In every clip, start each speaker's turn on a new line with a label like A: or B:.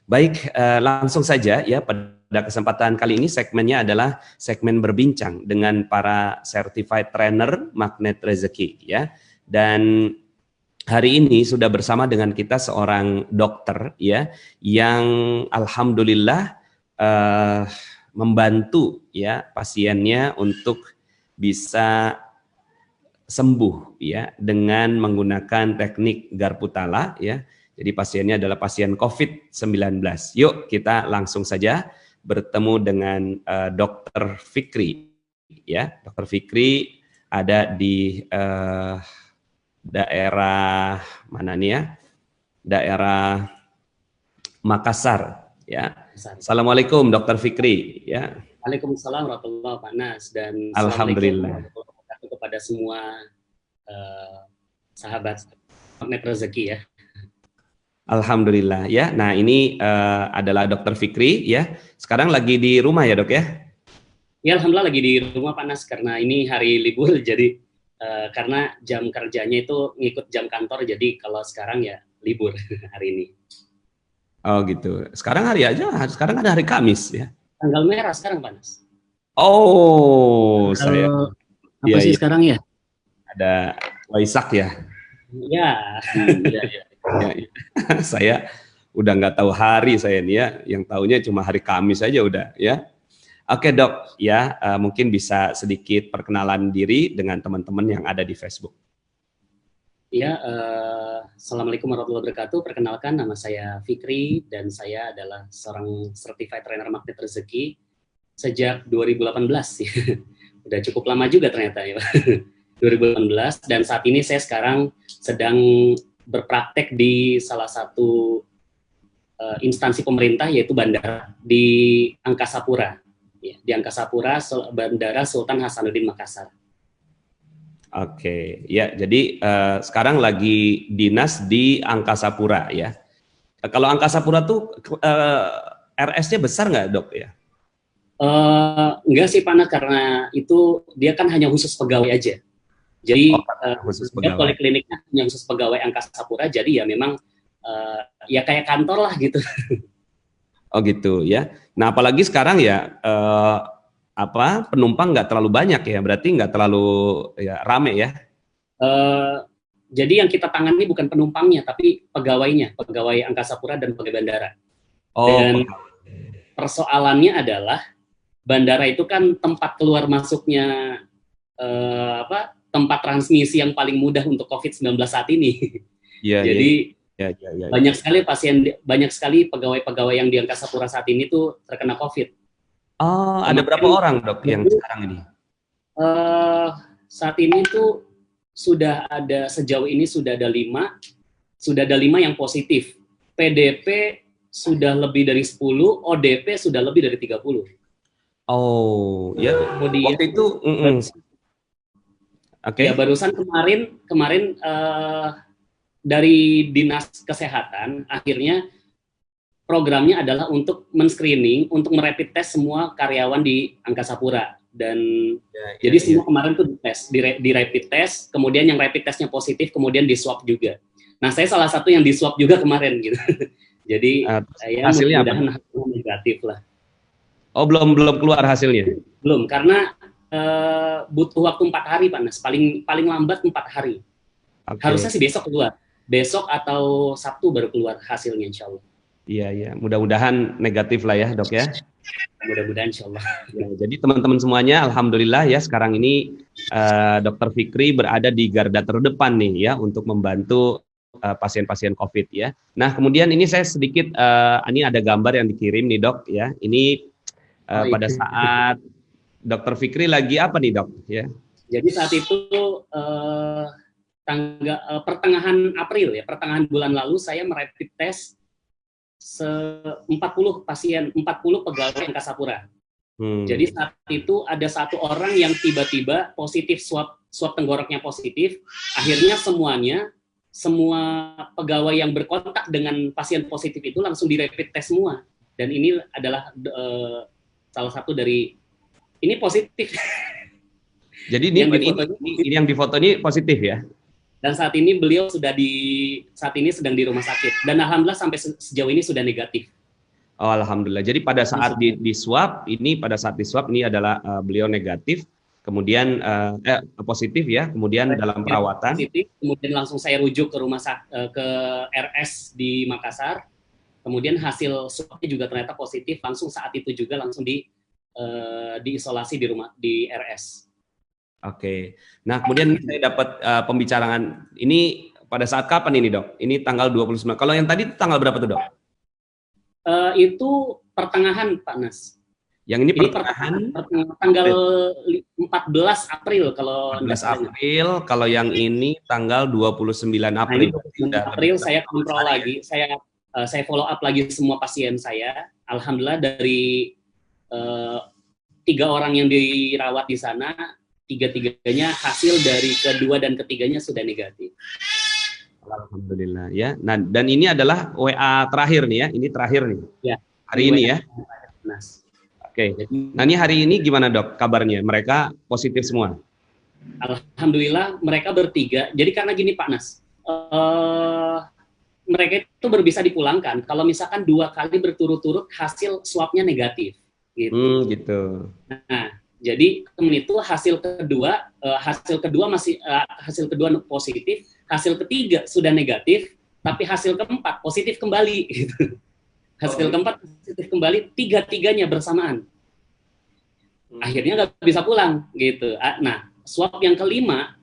A: Baik, langsung saja ya, pada kesempatan kali ini segmennya adalah segmen berbincang dengan para certified trainer magnet rezeki ya. Dan hari ini sudah bersama dengan kita seorang dokter ya yang alhamdulillah membantu ya pasiennya untuk bisa sembuh ya dengan menggunakan teknik Garputala ya. Jadi pasiennya adalah pasien COVID-19. Yuk kita langsung saja bertemu dengan Dr. Fikri ya. Dr. Fikri ada di daerah mana nih ya? Daerah Makassar ya. Assalamualaikum Dr. Fikri ya.
B: Waalaikumsalam warahmatullahi wabarakatuh Pak Nas, dan
A: Alhamdulillah
B: kepada semua sahabat magnet rezeki ya.
A: Alhamdulillah ya. Nah ini adalah Dr. Fikri ya. Sekarang lagi di rumah ya dok ya?
B: Ya alhamdulillah lagi di rumah Pak Nas karena ini hari libur jadi karena jam kerjanya itu ngikut jam kantor, jadi kalau sekarang ya libur hari ini.
A: Oh gitu. Sekarang hari aja. Sekarang ada hari Kamis ya.
B: Tanggal merah sekarang Pak Nas.
A: Oh saya.
B: Apa sih sekarang ya?
A: Ada Waisak ya.
B: Ya.
A: Saya udah nggak tahu hari saya nih ya, yang tahunya cuma hari Kamis aja udah ya. Oke dok ya, mungkin bisa sedikit perkenalan diri dengan teman-teman yang ada di Facebook.
B: Ya, Assalamualaikum warahmatullahi wabarakatuh. Perkenalkan, nama saya Fikri dan saya adalah seorang certified trainer magnet rezeki sejak 2018 sih. Udah cukup lama juga ternyata ya. 2018, dan saat ini saya sekarang sedang berpraktek di salah satu instansi pemerintah yaitu bandara di Angkasa Pura ya, di Angkasa Pura, Bandara Sultan Hasanuddin Makassar.
A: Oke ya, jadi sekarang lagi dinas di Angkasa Pura ya. Kalau Angkasa Pura tuh RS-nya besar nggak dok ya?
B: Enggak sih Pana, karena itu dia kan hanya khusus pegawai aja. Jadi polikliniknya hanya khusus pegawai Angkasa Pura, jadi ya memang ya kayak kantor lah gitu.
A: Oh gitu ya. Nah apalagi sekarang ya penumpang nggak terlalu banyak ya, berarti nggak terlalu ya, rame ya.
B: Jadi yang kita tangani bukan penumpangnya, tapi pegawainya, pegawai Angkasa Pura dan pegawai bandara. Dan persoalannya adalah bandara itu kan tempat keluar masuknya tempat transmisi yang paling mudah untuk COVID-19 saat ini. Jadi banyak sekali banyak sekali pegawai-pegawai yang di Angkasa Pura saat ini tuh terkena COVID.
A: Oh, ada berapa orang dok yang sekarang ini?
B: Saat ini tuh sejauh ini sudah ada 5 yang positif. PDP sudah lebih dari 10, ODP sudah lebih dari 30.
A: Oh, ya.
B: Kemudian
A: waktu itu
B: ya barusan kemarin dari Dinas Kesehatan akhirnya programnya adalah untuk men-screening, untuk merapid test semua karyawan di Angkasa Pura, dan jadi semua kemarin tuh di rapid test, kemudian yang rapid testnya positif kemudian di swab juga. Nah saya salah satu yang di swab juga kemarin gitu. Jadi ya mudah-mudahan hasilnya negatif lah.
A: Oh belum keluar hasilnya?
B: Belum, karena butuh waktu 4 hari Pak Nas, paling lambat 4 hari. Harusnya sih besok keluar, besok atau Sabtu baru keluar hasilnya insya Allah.
A: Iya, mudah-mudahan negatif lah ya dok ya.
B: Mudah-mudahan insya Allah.
A: Ya, jadi teman-teman semuanya, alhamdulillah ya sekarang ini Dr. Fikri berada di garda terdepan nih ya untuk membantu pasien-pasien COVID ya. Nah kemudian ini saya sedikit, ini ada gambar yang dikirim nih dok ya. Ini pada saat Dr. Fikri lagi apa nih dok ya?
B: Jadi saat itu pertengahan April ya, pertengahan bulan lalu saya merapid test 40 pegawai Angkasa Pura. Jadi saat itu ada 1 orang yang tiba-tiba positif swab tenggoroknya positif. Akhirnya semua pegawai yang berkontak dengan pasien positif itu langsung di rapid test semua. Dan ini adalah salah satu dari ini positif.
A: Jadi ini yang di foto ini positif ya?
B: Dan saat ini beliau sedang di rumah sakit, dan alhamdulillah sampai sejauh ini sudah negatif.
A: Oh, alhamdulillah. Jadi pada saat di swab ini, adalah beliau negatif, kemudian positif ya, kemudian dalam perawatan.
B: Positif, kemudian langsung saya rujuk ke ke RS di Makassar. Kemudian hasil swabnya juga ternyata positif, langsung saat itu juga langsung diisolasi di RS.
A: Oke. Nah, kemudian saya dapat pembicaraan ini pada saat kapan ini, Dok? Ini tanggal 29. Kalau yang tadi tanggal berapa tuh, Dok?
B: Itu pertengahan, Pak Nas.
A: Yang ini pertengahan
B: tanggal 14 April kalau
A: 14 April, kalau yang ini tanggal 29 April.
B: Nah, April saya kontrol lagi, saya follow up lagi semua pasien saya. Alhamdulillah dari 3 orang yang dirawat di sana, 3-tiganya hasil dari kedua dan ketiganya sudah negatif.
A: Alhamdulillah ya. Nah, dan ini adalah WA terakhir nih ya. Ini terakhir nih.
B: Ya.
A: Hari ini ya. Oke. Nah, ini hari ini gimana, Dok, kabarnya? Mereka positif semua?
B: Alhamdulillah mereka bertiga. Jadi karena gini Pak Nas, mereka itu bisa dipulangkan kalau misalkan 2 kali berturut-turut hasil swabnya negatif. Gitu.
A: Gitu.
B: Nah, jadi temen itu hasil kedua positif, hasil ketiga sudah negatif, tapi hasil keempat positif kembali. Gitu. Hasil keempat positif kembali, 3-tiganya bersamaan. Akhirnya nggak bisa pulang, gitu. Nah, swab yang kelima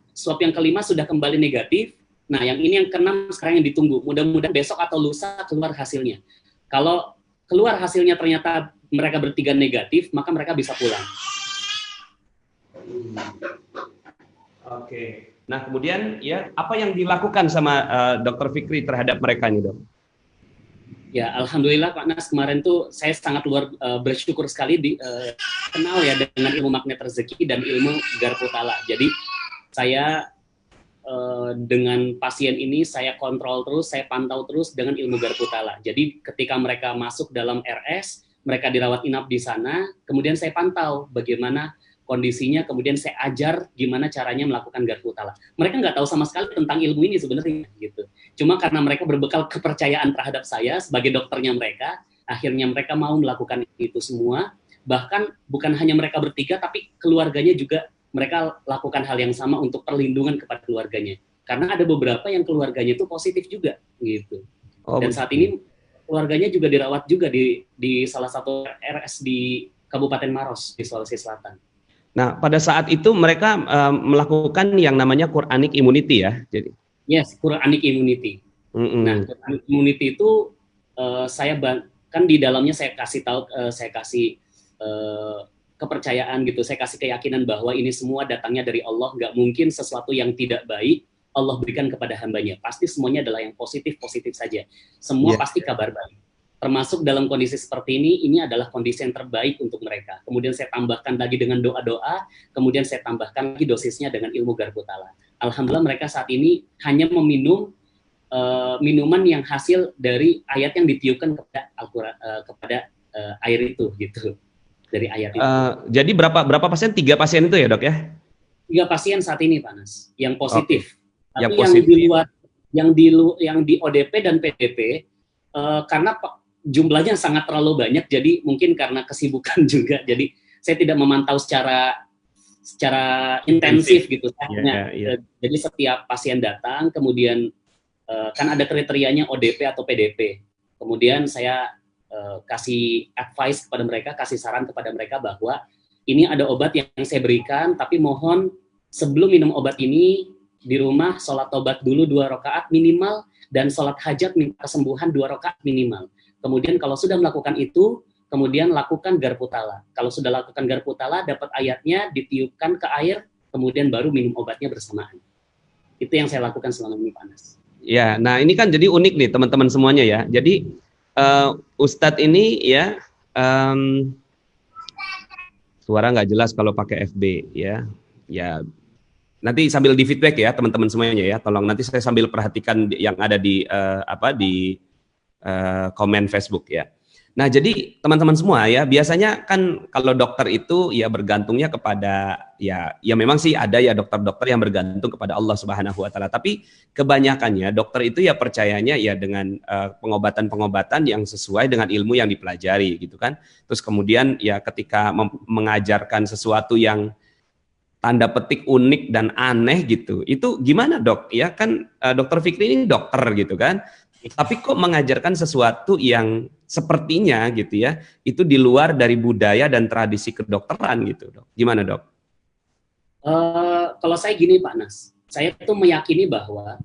B: sudah kembali negatif. Nah, yang ini yang keenam sekarang yang ditunggu. Mudah-mudahan besok atau lusa keluar hasilnya. Kalau keluar hasilnya ternyata mereka bertiga negatif, maka mereka bisa pulang.
A: Oke. Nah, kemudian ya apa yang dilakukan sama Dr. Fikri terhadap mereka nih, Dok?
B: Ya, alhamdulillah Pak Nas, kemarin tuh saya sangat bersyukur sekali kenal ya dengan ilmu magnet rezeki dan ilmu Garputala. Jadi saya dengan pasien ini saya kontrol terus, saya pantau terus dengan ilmu Garputala. Jadi ketika mereka masuk dalam RS, mereka dirawat inap di sana, kemudian saya pantau bagaimana kondisinya, kemudian saya ajar gimana caranya melakukan Garputala. Mereka nggak tahu sama sekali tentang ilmu ini sebenarnya, gitu. Cuma karena mereka berbekal kepercayaan terhadap saya sebagai dokternya mereka, akhirnya mereka mau melakukan itu semua. Bahkan bukan hanya mereka bertiga, tapi keluarganya juga mereka lakukan hal yang sama untuk perlindungan kepada keluarganya. Karena ada beberapa yang keluarganya itu positif juga, gitu. Dan saat ini keluarganya juga dirawat juga di salah satu RS di Kabupaten Maros di Sulawesi Selatan.
A: Nah, pada saat itu mereka melakukan yang namanya Quranic Immunity ya. Jadi.
B: Yes, Quranic Immunity. Nah, Quranic Immunity itu kan di dalamnya saya kasih tahu, saya kasih kepercayaan gitu, saya kasih keyakinan bahwa ini semua datangnya dari Allah, nggak mungkin sesuatu yang tidak baik Allah berikan kepada hambanya. Pasti semuanya adalah yang positif-positif saja. Semua pasti kabar baik. Termasuk dalam kondisi seperti ini adalah kondisi yang terbaik untuk mereka. Kemudian saya tambahkan lagi dengan doa-doa, kemudian saya tambahkan lagi dosisnya dengan ilmu Garputala. Alhamdulillah mereka saat ini hanya meminum minuman yang hasil dari ayat yang ditiupkan kepada air itu, gitu. Dari ayat itu.
A: Jadi berapa pasien? 3 pasien itu ya, Dok ya?
B: 3 pasien saat ini, Pak Nas, yang positif. Tapi
A: yang positif.
B: di luar, yang di ODP dan PDP, karena jumlahnya sangat terlalu banyak, jadi mungkin karena kesibukan juga, jadi saya tidak memantau secara intensif gitu. Jadi setiap pasien datang, kemudian kan ada kriterianya ODP atau PDP. Kemudian saya kasih advice kepada mereka, kasih saran kepada mereka bahwa ini ada obat yang saya berikan, tapi mohon sebelum minum obat ini di rumah sholat tobat dulu 2 rakaat minimal, dan sholat hajat minta kesembuhan 2 rakaat minimal. Kemudian kalau sudah melakukan itu, kemudian lakukan Garputala. Kalau sudah lakukan Garputala, dapat ayatnya, ditiupkan ke air, kemudian baru minum obatnya bersamaan. Itu yang saya lakukan selama ini, Pak Nas.
A: Ya, nah ini kan jadi unik nih teman-teman semuanya ya. Jadi Ustadz ini ya, suara nggak jelas kalau pakai FB ya. Ya, nanti sambil di feedback ya teman-teman semuanya ya. Tolong nanti saya sambil perhatikan yang ada di komen Facebook ya. Nah, jadi teman-teman semua ya, biasanya kan kalau dokter itu ya bergantungnya kepada ya memang sih ada ya dokter-dokter yang bergantung kepada Allah Subhanahu wa taala, tapi kebanyakannya dokter itu ya percayanya ya dengan pengobatan-pengobatan yang sesuai dengan ilmu yang dipelajari gitu kan. Terus kemudian ya ketika mengajarkan sesuatu yang tanda petik unik dan aneh gitu. Itu gimana, Dok? Ya kan Dokter Fikri ini dokter gitu kan. Tapi kok mengajarkan sesuatu yang sepertinya gitu ya, itu di luar dari budaya dan tradisi kedokteran gitu, Dok. Gimana, Dok?
B: Kalau saya gini, Pak Nas. Saya tuh meyakini bahwa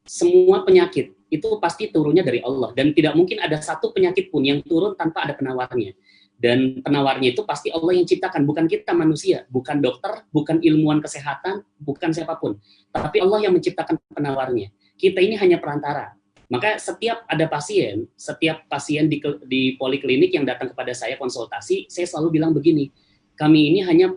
B: semua penyakit itu pasti turunnya dari Allah dan tidak mungkin ada satu penyakit pun yang turun tanpa ada penawarnya. Dan penawarnya itu pasti Allah yang ciptakan, bukan kita manusia, bukan dokter, bukan ilmuwan kesehatan, bukan siapapun. Tapi Allah yang menciptakan penawarnya. Kita ini hanya perantara. Maka setiap pasien di poliklinik yang datang kepada saya konsultasi, saya selalu bilang begini, kami ini hanya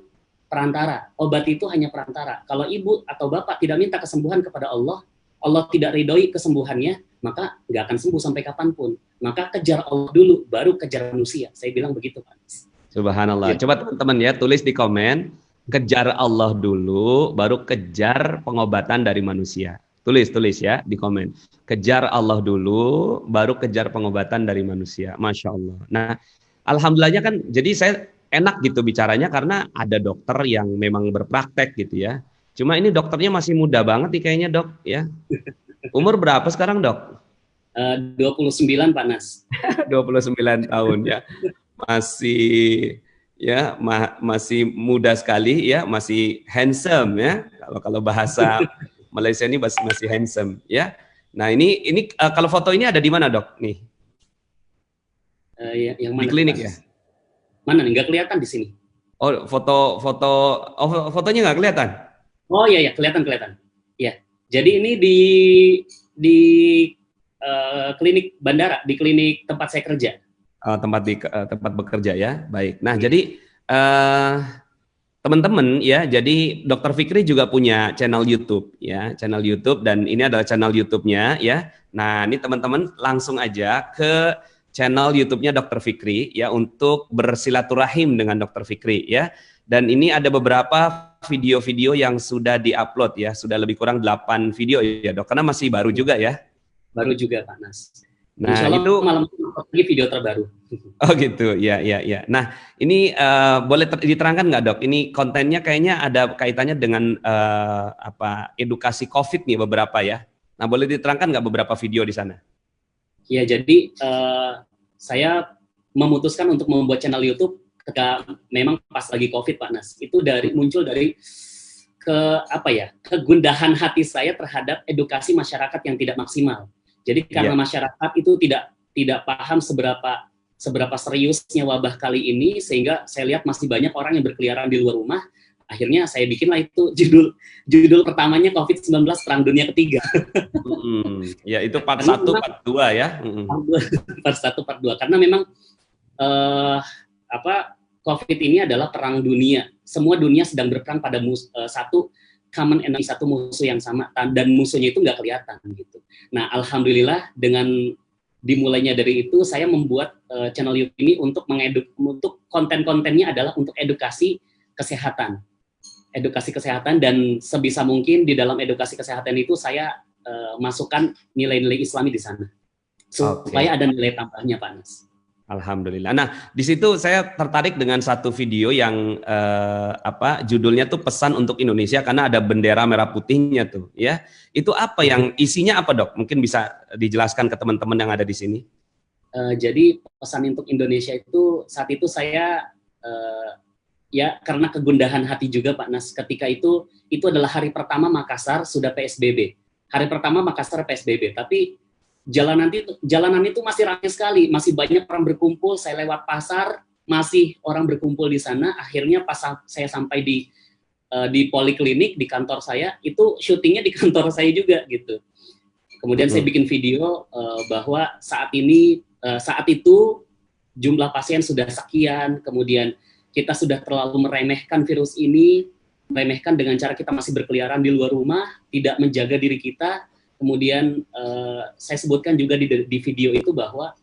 B: perantara, obat itu hanya perantara. Kalau ibu atau bapak tidak minta kesembuhan kepada Allah, Allah tidak ridhoi kesembuhannya, maka nggak akan sembuh sampai kapanpun. Maka kejar Allah dulu, baru kejar manusia. Saya bilang begitu, Pak.
A: Subhanallah. Ya. Coba teman-teman ya tulis di komen, kejar Allah dulu, baru kejar pengobatan dari manusia. Tulis ya di komen. Kejar Allah dulu, baru kejar pengobatan dari manusia. Masya Allah. Nah, alhamdulillahnya kan, jadi saya enak gitu bicaranya karena ada dokter yang memang berpraktek gitu ya. Cuma ini dokternya masih muda banget nih kayaknya, Dok ya. Umur berapa sekarang, Dok?
B: 29, Pak Nas.
A: 29 tahun ya. Masih muda sekali ya, masih handsome ya. Kalau bahasa Malaysia ini masih handsome ya. Nah, ini kalau foto ini ada di mana, Dok? Nih.
B: Yang mana?
A: Di klinik ya?
B: Mana nih? Nggak kelihatan di sini.
A: Oh, fotonya nggak kelihatan?
B: Oh iya, kelihatan. Ya. Jadi ini di klinik bandara, di klinik tempat saya kerja.
A: Tempat bekerja ya. Baik. Nah, jadi teman-teman ya, jadi Dokter Fikri juga punya channel YouTube ya, channel YouTube, dan ini adalah channel YouTube-nya ya. Nah, ini teman-teman langsung aja ke channel YouTube-nya Dokter Fikri ya untuk bersilaturahim dengan Dokter Fikri ya. Dan ini ada beberapa video-video yang sudah diupload ya, sudah lebih kurang 8 video ya, Dok, karena masih baru juga ya.
B: Baru juga, Pak Nas.
A: Nah, itu
B: malam lagi video terbaru.
A: Oh gitu, ya. Nah, ini boleh diterangkan nggak, Dok? Ini kontennya kayaknya ada kaitannya dengan edukasi COVID nih beberapa ya. Nah, boleh diterangkan nggak beberapa video di sana?
B: Ya, jadi saya memutuskan untuk membuat channel YouTube ketika memang pas lagi COVID, Pak Nas. Itu muncul dari kegundahan hati saya terhadap edukasi masyarakat yang tidak maksimal. Jadi karena masyarakat itu tidak paham seberapa seriusnya wabah kali ini, sehingga saya lihat masih banyak orang yang berkeliaran di luar rumah. Akhirnya saya bikinlah itu judul pertamanya COVID-19 Perang Dunia Ketiga.
A: Ya, itu part 1, part 2 ya.
B: Part 1, part 2. Karena memang COVID ini adalah perang dunia. Semua dunia sedang berperang pada satu common enemy, satu musuh yang sama, dan musuhnya itu nggak kelihatan gitu. Nah, alhamdulillah dengan dimulainya dari itu, saya membuat channel YouTube ini untuk konten-kontennya adalah untuk edukasi kesehatan, dan sebisa mungkin di dalam edukasi kesehatan itu saya masukkan nilai-nilai Islami di sana supaya ada nilai tambahnya, Pak Nas.
A: Alhamdulillah. Nah, di situ saya tertarik dengan satu video yang judulnya tuh Pesan untuk Indonesia, karena ada bendera merah putihnya tuh, ya. Itu apa yang isinya apa, Dok? Mungkin bisa dijelaskan ke teman-teman yang ada di sini.
B: Jadi pesan untuk Indonesia itu saat itu saya ya karena kegundahan hati juga, Pak Nas. Ketika itu adalah hari pertama Makassar sudah PSBB. Hari pertama Makassar PSBB, tapi jalanan itu masih ramai sekali, masih banyak orang berkumpul. Saya lewat pasar, masih orang berkumpul di sana. Akhirnya pas saya sampai di poliklinik, di kantor saya, itu syutingnya di kantor saya juga gitu. Kemudian saya bikin video bahwa saat itu jumlah pasien sudah sekian, kemudian kita sudah terlalu meremehkan virus ini, meremehkan dengan cara kita masih berkeliaran di luar rumah, tidak menjaga diri kita. Kemudian saya sebutkan juga di video itu bahwa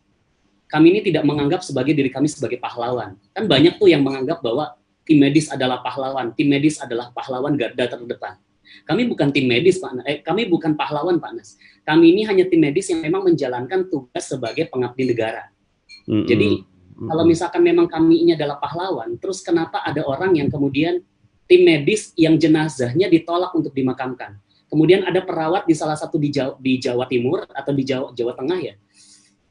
B: kami ini tidak menganggap sebagai diri kami sebagai pahlawan. Kan banyak tuh yang menganggap bahwa tim medis adalah pahlawan, tim medis adalah pahlawan garda terdepan. Kami bukan tim medis, Pak. Kami bukan pahlawan, Pak Nas. Kami ini hanya tim medis yang memang menjalankan tugas sebagai pengabdi negara. Jadi kalau misalkan memang kami ini adalah pahlawan, terus kenapa ada orang yang kemudian tim medis yang jenazahnya ditolak untuk dimakamkan? Kemudian ada perawat di salah satu di Jawa Timur atau di Jawa Tengah ya,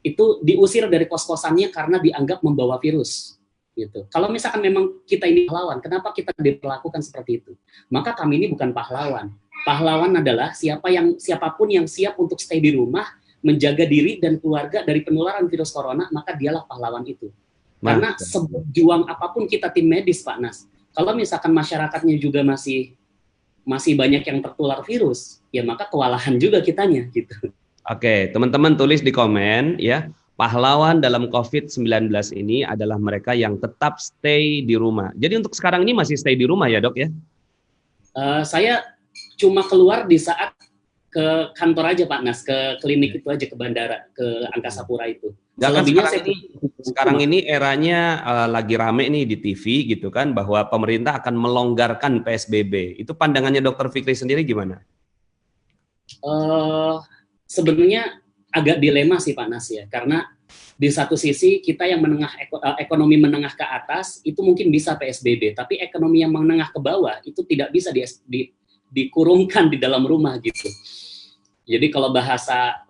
B: itu diusir dari kos-kosannya karena dianggap membawa virus. Gitu. Kalau misalkan memang kita ini pahlawan, kenapa kita diperlakukan seperti itu? Maka kami ini bukan pahlawan. Pahlawan adalah siapapun yang siap untuk stay di rumah, menjaga diri dan keluarga dari penularan virus corona, maka dialah pahlawan itu. Karena seberjuang apapun kita tim medis, Pak Nas, kalau misalkan masyarakatnya juga masih banyak yang tertular virus, ya maka kewalahan juga kitanya gitu.
A: Oke, teman-teman tulis di komen ya, pahlawan dalam COVID-19 ini adalah mereka yang tetap stay di rumah. Jadi untuk sekarang ini masih stay di rumah ya, Dok ya?
B: Saya cuma keluar di saat ke kantor aja, Pak Nas, ke klinik itu aja, ke bandara, ke Angkasa Pura itu.
A: Selebihnya sekarang ini eranya lagi rame nih di TV gitu kan, bahwa pemerintah akan melonggarkan PSBB. Itu pandangannya Dokter Fikri sendiri gimana?
B: Sebenarnya agak dilema sih Pak Nas ya, karena di satu sisi kita yang ekonomi menengah ke atas itu mungkin bisa PSBB, tapi ekonomi yang menengah ke bawah itu tidak bisa dikurungkan di dalam rumah gitu. Jadi kalau bahasa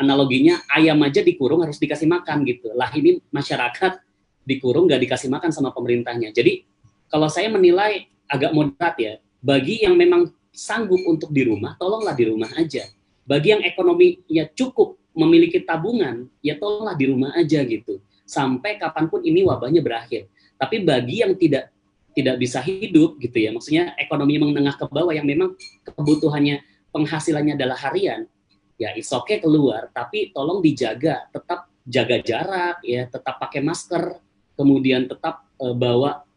B: analoginya ayam aja dikurung harus dikasih makan gitu. Lah ini masyarakat dikurung nggak dikasih makan sama pemerintahnya. Jadi kalau saya menilai agak moderat ya, bagi yang memang sanggup untuk di rumah, tolonglah di rumah aja. Bagi yang ekonominya cukup memiliki tabungan, ya tolonglah di rumah aja gitu. Sampai kapanpun ini wabahnya berakhir. Tapi bagi yang tidak bisa hidup gitu ya, maksudnya ekonomi menengah ke bawah yang memang kebutuhannya penghasilannya adalah harian, ya it's okay keluar, tapi tolong dijaga, tetap jaga jarak ya, tetap pakai masker, kemudian tetap bawa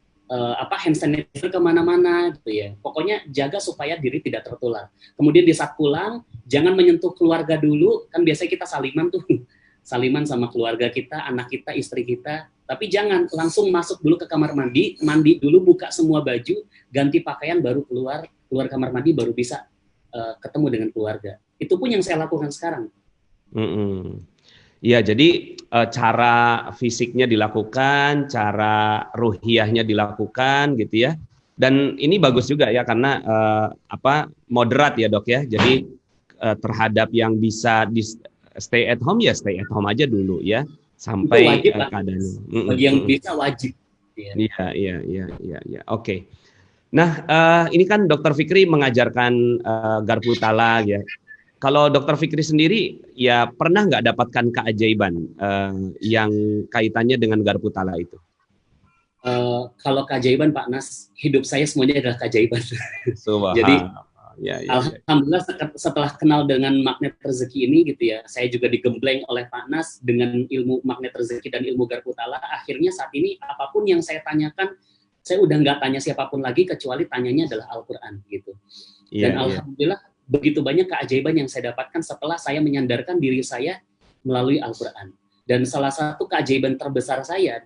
B: hand sanitizer kemana-mana gitu ya. Pokoknya jaga supaya diri tidak tertular. Kemudian di saat pulang jangan menyentuh keluarga dulu, kan biasanya kita saliman tuh, saliman sama keluarga kita, anak kita, istri kita. Tapi jangan langsung masuk dulu ke kamar mandi, mandi dulu, buka semua baju, ganti pakaian, baru keluar kamar mandi, baru bisa ketemu dengan keluarga. Itu pun yang saya lakukan sekarang.
A: Iya, jadi cara fisiknya dilakukan, cara ruhiyahnya dilakukan gitu ya. Dan ini bagus juga ya karena moderat ya Dok ya. Jadi terhadap yang bisa di stay at home ya stay at home aja dulu ya sampai keadaan.
B: Bagi yang bisa wajib.
A: Iya. Oke. Nah, ini kan Dokter Fikri mengajarkan Garpu Tala ya. Kalau Dokter Fikri sendiri, ya pernah nggak dapatkan keajaiban yang kaitannya dengan Garpu Tala itu?
B: Kalau keajaiban Pak Nas, hidup saya semuanya adalah keajaiban. Jadi, alhamdulillah setelah kenal dengan magnet rezeki ini gitu ya, saya juga digembleng oleh Pak Nas dengan ilmu magnet rezeki dan ilmu Garpu Tala. Akhirnya saat ini apapun yang saya tanyakan, saya udah nggak tanya siapapun lagi kecuali tanyanya adalah Al-Quran gitu. Dan alhamdulillah begitu banyak keajaiban yang saya dapatkan setelah saya menyandarkan diri saya melalui Al-Quran. Dan salah satu keajaiban terbesar saya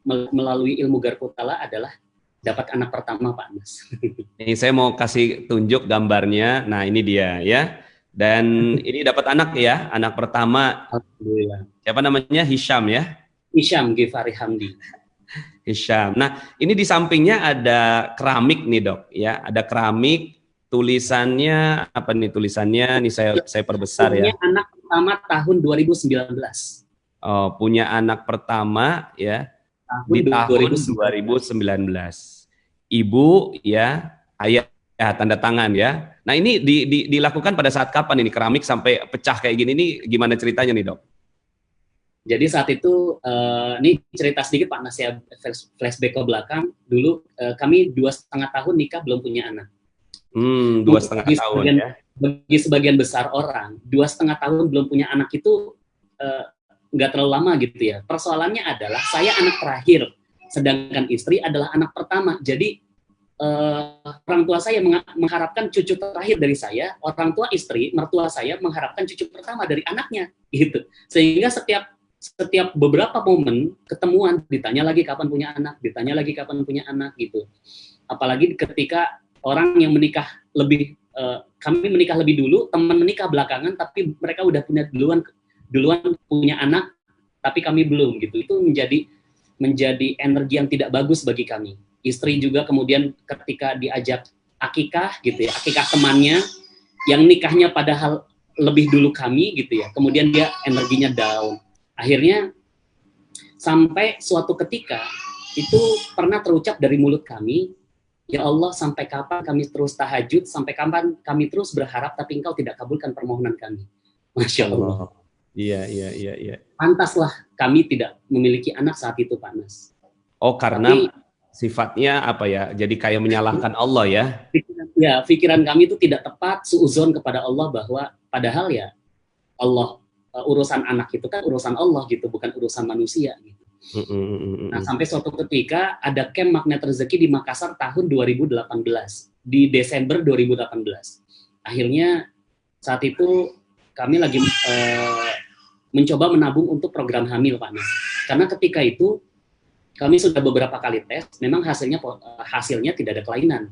B: melalui ilmu Garpu Tala adalah dapat anak pertama, Pak Mas.
A: Ini saya mau kasih tunjuk gambarnya. Nah, ini dia ya. Dan ini dapat anak ya, anak pertama.
B: Alhamdulillah.
A: Siapa namanya? Hisham ya?
B: Hisham Gifari Hamdi.
A: Hisham. Nah, ini di sampingnya ada keramik nih, Dok ya. Ada keramik. Tulisannya apa nih tulisannya? Nih saya perbesar ya.
B: Punya anak pertama tahun 2019.
A: Oh, punya anak pertama ya di tahun 2019. Ibu ya, ayah ya, tanda tangan ya. Nah, ini dilakukan pada saat kapan ini keramik sampai pecah kayak gini? Ini gimana ceritanya nih, Dok?
B: Jadi saat itu, ini cerita sedikit Pak Nas ya, flashback ke belakang. Dulu kami 2,5 tahun nikah belum punya anak.
A: 2,5 tahun ya.
B: Bagi sebagian besar orang 2,5 tahun belum punya anak itu nggak terlalu lama gitu ya. Persoalannya adalah saya anak terakhir, sedangkan istri adalah anak pertama. Jadi orang tua saya mengharapkan cucu terakhir dari saya, orang tua istri, mertua saya mengharapkan cucu pertama dari anaknya gitu. Sehingga setiap setiap beberapa momen ketemuan, ditanya lagi kapan punya anak, ditanya lagi kapan punya anak gitu. Apalagi ketika orang yang menikah lebih, kami menikah lebih dulu, teman menikah belakangan, tapi mereka udah punya duluan punya anak, tapi kami belum gitu. Itu menjadi energi yang tidak bagus bagi kami. Istri juga kemudian ketika diajak akikah gitu ya, akikah temannya yang nikahnya padahal lebih dulu kami gitu ya, kemudian dia energinya down. Akhirnya sampai suatu ketika itu pernah terucap dari mulut kami, ya Allah, sampai kapan kami terus tahajud, sampai kapan kami terus berharap tapi Engkau tidak kabulkan permohonan kami. Masya Allah.
A: Iya, iya, iya, iya.
B: Pantaslah kami tidak memiliki anak saat itu, Pak Nas.
A: Oh, karena sifatnya apa ya? Jadi kayak menyalahkan Allah ya?
B: Ya, pikiran kami itu tidak tepat, suuzon kepada Allah, bahwa padahal ya Allah, urusan anak itu kan urusan Allah gitu, bukan urusan manusia gitu. Nah, sampai suatu ketika ada camp Magnet Rezeki di Makassar tahun 2018, di Desember 2018. Akhirnya saat itu kami lagi mencoba menabung untuk program hamil, Pak Nas. Karena ketika itu kami sudah beberapa kali tes, memang hasilnya tidak ada kelainan.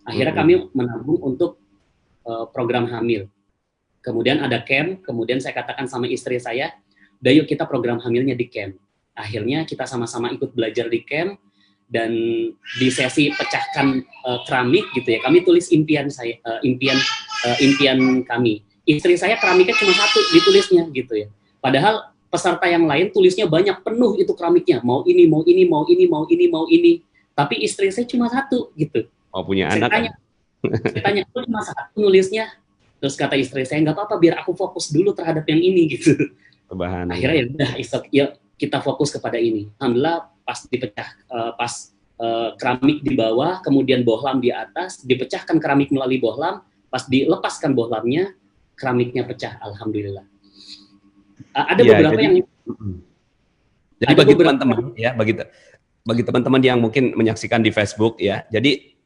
B: Akhirnya kami menabung untuk program hamil. Kemudian ada camp, kemudian saya katakan sama istri saya, "Udah yuk kita program hamilnya di camp." Akhirnya kita sama-sama ikut belajar di camp, dan di sesi pecahkan keramik gitu ya, kami tulis impian kami. Istri saya keramiknya cuma satu ditulisnya gitu ya. Padahal peserta yang lain tulisnya banyak, penuh itu keramiknya, mau ini, mau ini, mau ini, mau ini, mau ini. Tapi istri saya cuma satu gitu.
A: Oh, punya anak.
B: Saya tanya, "Kok cuma satu nulisnya?" Terus kata istri saya, "Nggak apa-apa, biar aku fokus dulu terhadap yang ini," gitu. Akhirnya ya udah, ya kita fokus kepada ini. Alhamdulillah pas dipecah, keramik di bawah, kemudian bohlam di atas, dipecahkan keramik melalui bohlam, pas dilepaskan bohlamnya, keramiknya pecah, alhamdulillah. Ada ya, beberapa
A: jadi bagi teman-teman ya, bagi teman-teman yang mungkin menyaksikan di Facebook ya, jadi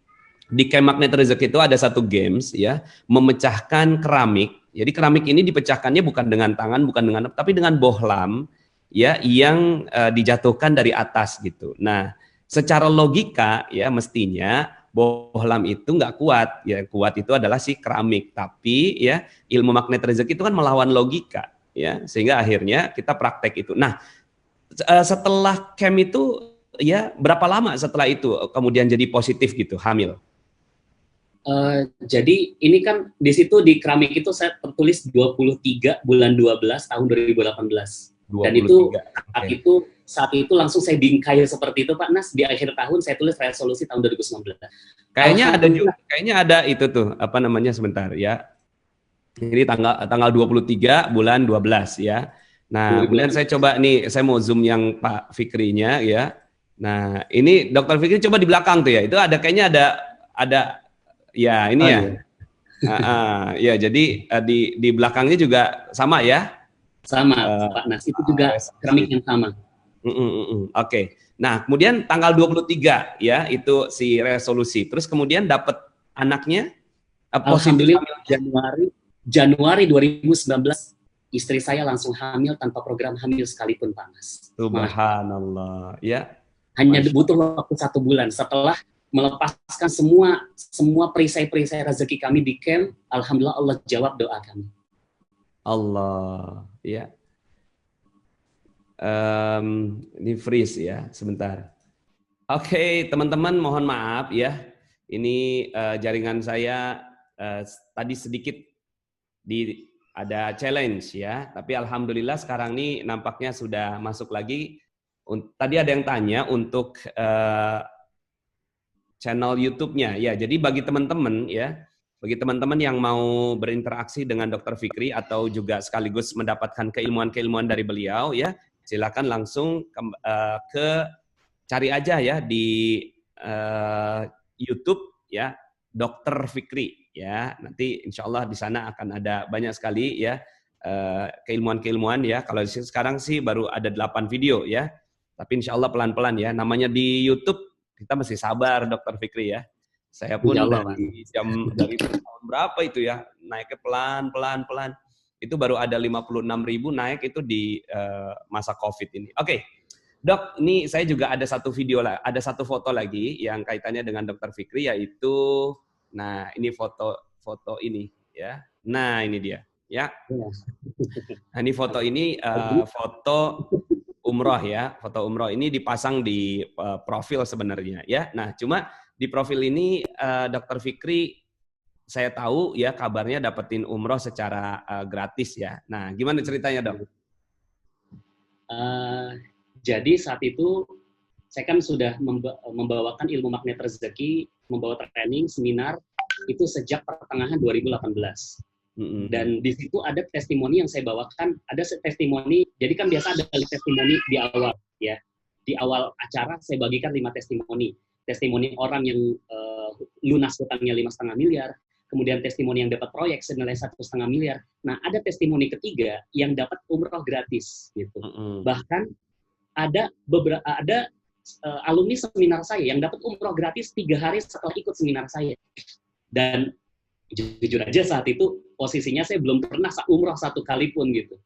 A: di Camp Magnet Rezeki itu ada satu games ya, memecahkan keramik. Jadi keramik ini dipecahkannya bukan dengan tangan, bukan dengan, tapi dengan bohlam ya, yang dijatuhkan dari atas gitu. Nah, secara logika ya mestinya bohlam itu nggak kuat ya, kuat itu adalah si keramik. Tapi ya ilmu magnet rezeki itu kan melawan logika ya, sehingga akhirnya kita praktek itu. Nah, setelah camp itu ya berapa lama setelah itu kemudian jadi positif gitu hamil?
B: Jadi ini kan di situ di keramik itu saya tertulis 23 bulan 12 tahun 2018. 23. Dan itu saat itu langsung saya bingkai seperti itu, Pak Nas. Di akhir tahun saya tulis resolusi tahun 2019.
A: Kayaknya ada itu tuh, apa namanya, sebentar ya. Ini tanggal 23 bulan 12 ya. Nah, kemudian saya coba nih, saya mau zoom yang Pak Fikrinya ya. Nah, ini Dokter Fikri coba di belakang tuh ya. Itu ada kayaknya ada ya ini ya. Ya, jadi di belakangnya juga sama ya.
B: Sama, Pak Nas. Itu juga keramik yang sama.
A: Oke. Nah, kemudian tanggal 23 ya, itu si resolusi. Terus kemudian dapat anaknya
B: alhamdulillah Januari 2019 istri saya langsung hamil tanpa program hamil sekalipun, Pak Nas.
A: Subhanallah, ya.
B: Hanya butuh waktu 1 bulan setelah melepaskan semua perisai-perisai rezeki kami di camp. Alhamdulillah Allah jawab doa kami.
A: Allah, ya. Ini freeze ya, sebentar. Oke, teman-teman, mohon maaf ya. Ini jaringan saya tadi sedikit ada challenge ya. Tapi alhamdulillah sekarang ini nampaknya sudah masuk lagi. Tadi ada yang tanya untuk channel YouTube-nya ya. Jadi bagi teman-teman ya, bagi teman-teman yang mau berinteraksi dengan Dr. Fikri atau juga sekaligus mendapatkan keilmuan-keilmuan dari beliau ya, silakan langsung cari aja ya di YouTube ya, Dr. Fikri ya. Nanti insya Allah di sana akan ada banyak sekali ya keilmuan-keilmuan ya. Kalau sekarang sih baru ada 8 video ya, tapi insya Allah pelan-pelan ya. Namanya di YouTube, kita masih sabar Dr. Fikri ya. Saya pun dari tahun berapa itu ya, naiknya pelan. Itu baru ada 56.000 naik itu di masa COVID ini. Oke, Dok, ini saya juga ada satu video lah, ada satu foto lagi yang kaitannya dengan Dokter Fikri, yaitu, nah ini foto ini ya. Nah ini dia ya. Nah ini foto ini foto umroh ya, foto umroh ini dipasang di profil sebenarnya ya. Nah cuma di profil ini Dokter Fikri saya tahu ya kabarnya dapetin umroh secara gratis ya. Nah gimana ceritanya Dok?
B: Jadi saat itu saya kan sudah membawakan ilmu magnet rezeki, membawa training, seminar itu sejak pertengahan 2018. Dan di situ ada testimoni yang saya bawakan, ada testimoni, jadi kan biasa ada testimoni di awal ya. Di awal acara saya bagikan 5 testimoni. Testimoni orang yang lunas hutangnya 5,5 miliar, kemudian testimoni yang dapat proyek senilai 1,5 miliar. Nah, ada testimoni ketiga yang dapat umroh gratis gitu. Bahkan ada alumni seminar saya yang dapat umroh gratis 3 hari setelah ikut seminar saya. Dan jujur aja saat itu posisinya saya belum pernah umroh 1 kali pun gitu.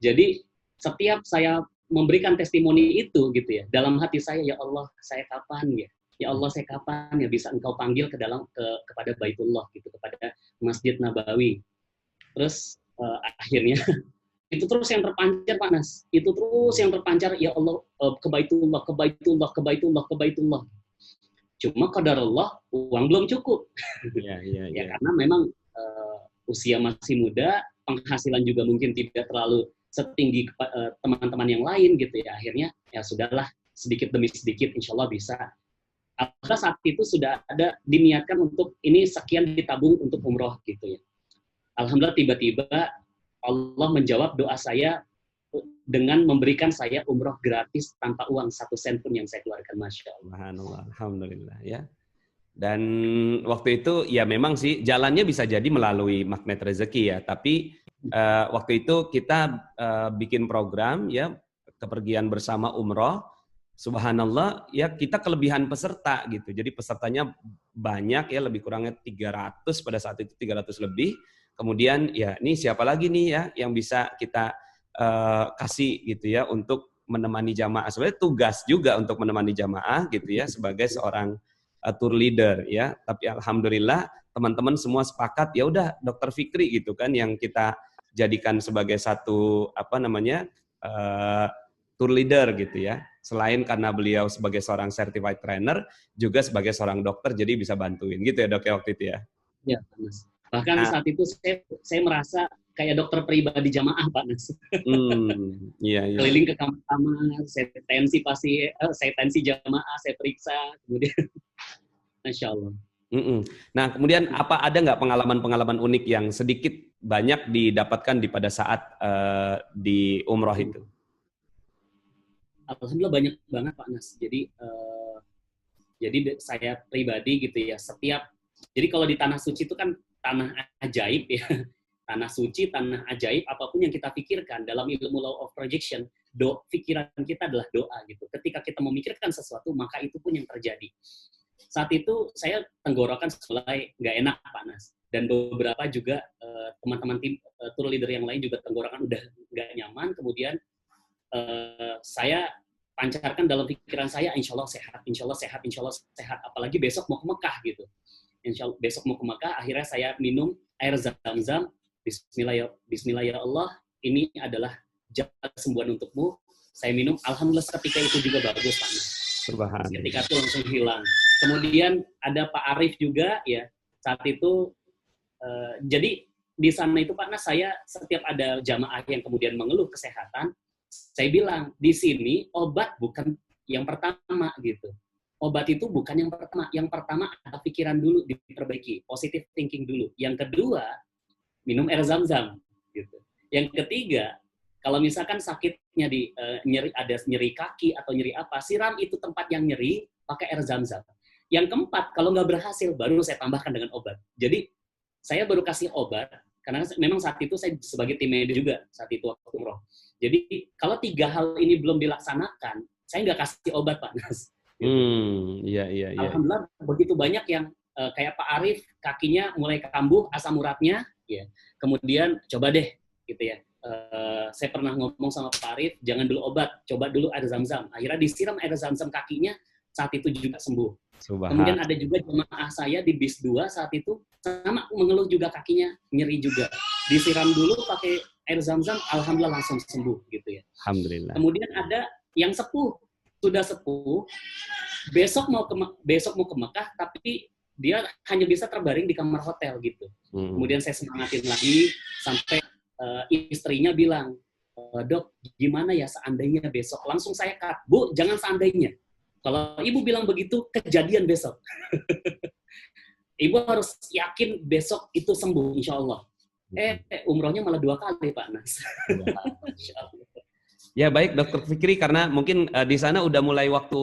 B: Jadi setiap saya memberikan testimoni itu gitu ya, dalam hati saya, ya Allah, saya kapan ya? Ya Allah, saya kapan ya bisa Engkau panggil kepada Baitullah gitu, kepada Masjid Nabawi. Terus akhirnya itu terus yang terpancar Pak Nas. Itu terus yang terpancar, ya Allah, ke Baitullah, ke Baitullah, ke Baitullah, ke Baitullah. Cuma qadarullah uang belum cukup. Ya karena memang usia masih muda, penghasilan juga mungkin tidak terlalu setinggi teman-teman yang lain gitu ya. Akhirnya ya sudahlah, sedikit demi sedikit insya Allah bisa. Alhamdulillah saat itu sudah ada diniatkan untuk ini sekian ditabung untuk umroh gitu ya. Alhamdulillah tiba-tiba Allah menjawab doa saya dengan memberikan saya umroh gratis tanpa uang 1 sen pun yang saya keluarkan, Masya Allah.
A: Alhamdulillah ya. Dan waktu itu ya memang sih jalannya bisa jadi melalui magnet rezeki ya. Tapi waktu itu kita bikin program ya, kepergian bersama umroh. Subhanallah ya, kita kelebihan peserta gitu. Jadi pesertanya banyak ya, lebih kurangnya 300 pada saat itu, 300 lebih. Kemudian ya ini siapa lagi nih ya yang bisa kita kasih gitu ya untuk menemani jamaah. Sebenarnya tugas juga untuk menemani jamaah gitu ya sebagai seorang tour leader ya. Tapi alhamdulillah teman-teman semua sepakat, ya udah Dokter Fikri gitu kan yang kita jadikan sebagai satu tour leader gitu ya. Selain karena beliau sebagai seorang certified trainer, juga sebagai seorang dokter, jadi bisa bantuin gitu ya Dok ya waktu itu ya.
B: Ya, Pak Nas. Bahkan saat itu saya merasa kayak dokter pribadi jamaah, Pak Nas.
A: Iya.
B: Keliling ke kamar-kamar, saya tensi jamaah, saya periksa, kemudian Masya Allah.
A: Nah, kemudian ada nggak pengalaman-pengalaman unik yang sedikit banyak didapatkan pada saat di umroh itu?
B: Alhamdulillah banyak banget Pak Nas. Jadi saya pribadi gitu ya, jadi kalau di tanah suci itu kan tanah ajaib ya, tanah suci, tanah ajaib, apapun yang kita pikirkan dalam ilmu law of projection, pikiran kita adalah doa gitu. Ketika kita memikirkan sesuatu, maka itu pun yang terjadi. Saat itu saya tenggorokan mulai nggak enak Pak Nas, dan beberapa juga teman-teman tim tour leader yang lain juga tenggorokan udah nggak nyaman. Kemudian saya pancarkan dalam pikiran saya, insya Allah sehat, insya Allah sehat, insya Allah sehat. Apalagi besok mau ke Mekah gitu. Insya Allah besok mau ke Mekah, akhirnya saya minum air zam-zam. Bismillah ya Allah, ini adalah jalan kesembuhan untukmu. Saya minum, alhamdulillah ketika itu juga bagus Pak. Ketika itu langsung hilang. Kemudian ada Pak Arif juga ya, saat itu jadi di sana itu Pak Nas, saya setiap ada jamaah yang kemudian mengeluh kesehatan, saya bilang, di sini obat bukan yang pertama gitu. Obat itu bukan yang pertama. Yang pertama ada pikiran dulu diperbaiki, positive thinking dulu. Yang kedua, minum air zam-zam gitu. Yang ketiga, kalau misalkan sakitnya ada nyeri kaki atau nyeri apa, siram itu tempat yang nyeri pakai air zam-zam. Yang keempat, kalau nggak berhasil, baru saya tambahkan dengan obat. Jadi saya baru kasih obat, karena memang saat itu saya sebagai tim medis juga saat itu waktu umroh. Jadi kalau 3 hal ini belum dilaksanakan, saya nggak kasih obat Pak Nas.
A: Iya.
B: Alhamdulillah begitu banyak yang kayak Pak Arif kakinya mulai kambuh asam uratnya, ya. Kemudian coba deh gitu ya. Saya pernah ngomong sama Pak Arif, jangan dulu obat, coba dulu air zam-zam. Akhirnya disiram air zam-zam kakinya, saat itu juga sembuh. Kemudian ada juga jemaah saya di bis 2 saat itu sama mengeluh juga kakinya nyeri juga. Disiram dulu pakai air zam-zam, alhamdulillah langsung sembuh gitu ya.
A: Alhamdulillah.
B: Kemudian ada yang sepuh, sudah sepuh, besok mau ke Mekah tapi dia hanya bisa terbaring di kamar hotel gitu. Kemudian saya semangatin lagi sampai istrinya bilang, dok gimana ya seandainya besok, langsung saya cut, Bu jangan seandainya. Kalau ibu bilang begitu, kejadian besok. Ibu harus yakin besok itu sembuh, insya Allah. Umrohnya malah 2 kali, Pak Nas.
A: Ya baik, Dokter Fikri, karena mungkin di sana udah mulai waktu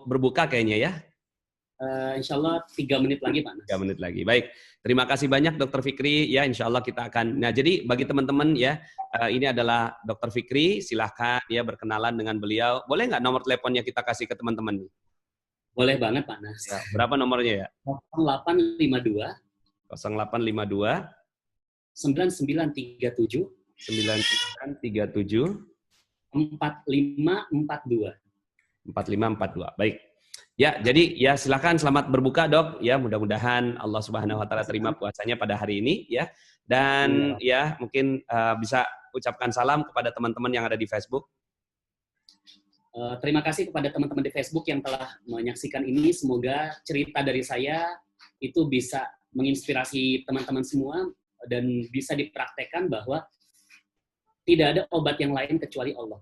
A: berbuka kayaknya ya.
B: Insya Allah 3 menit lagi, Pak Nas.
A: 3 menit lagi. Baik, terima kasih banyak Dokter Fikri. Ya, insya Allah kita akan. Nah, jadi bagi teman-teman ya, ini adalah Dokter Fikri. Silahkan ya berkenalan dengan beliau. Boleh nggak nomor teleponnya kita kasih ke teman-teman?
B: Boleh banget, Pak Nas.
A: Ya, berapa nomornya ya?
B: 0852
A: 0852
B: 9937
A: 9937
B: 4542.
A: 4542. Baik. Ya, jadi ya silakan selamat berbuka, Dok. Ya, mudah-mudahan Allah Subhanahu wa taala terima puasanya pada hari ini ya. Dan ya, mungkin bisa ucapkan salam kepada teman-teman yang ada di Facebook.
B: Terima kasih kepada teman-teman di Facebook yang telah menyaksikan ini. Semoga cerita dari saya itu bisa menginspirasi teman-teman semua dan bisa dipraktekkan bahwa tidak ada obat yang lain kecuali Allah.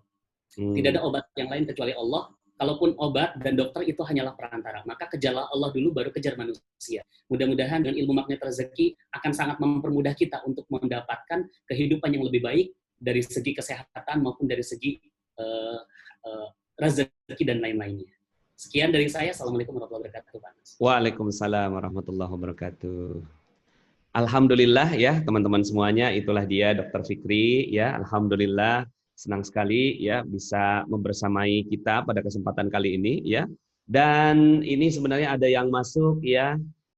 B: Tidak ada obat yang lain kecuali Allah. Kalaupun obat dan dokter itu hanyalah perantara, maka kejarlah Allah dulu baru kejar manusia. Mudah-mudahan dengan ilmu magnet rezeki akan sangat mempermudah kita untuk mendapatkan kehidupan yang lebih baik dari segi kesehatan maupun dari segi rezeki dan lain-lainnya. Sekian dari saya. Assalamualaikum warahmatullahi wabarakatuh.
A: Waalaikumsalam warahmatullahi wabarakatuh. Alhamdulillah ya teman-teman semuanya, itulah dia Dokter Fikri ya. Alhamdulillah senang sekali ya bisa membersamai kita pada kesempatan kali ini ya. Dan ini sebenarnya ada yang masuk ya.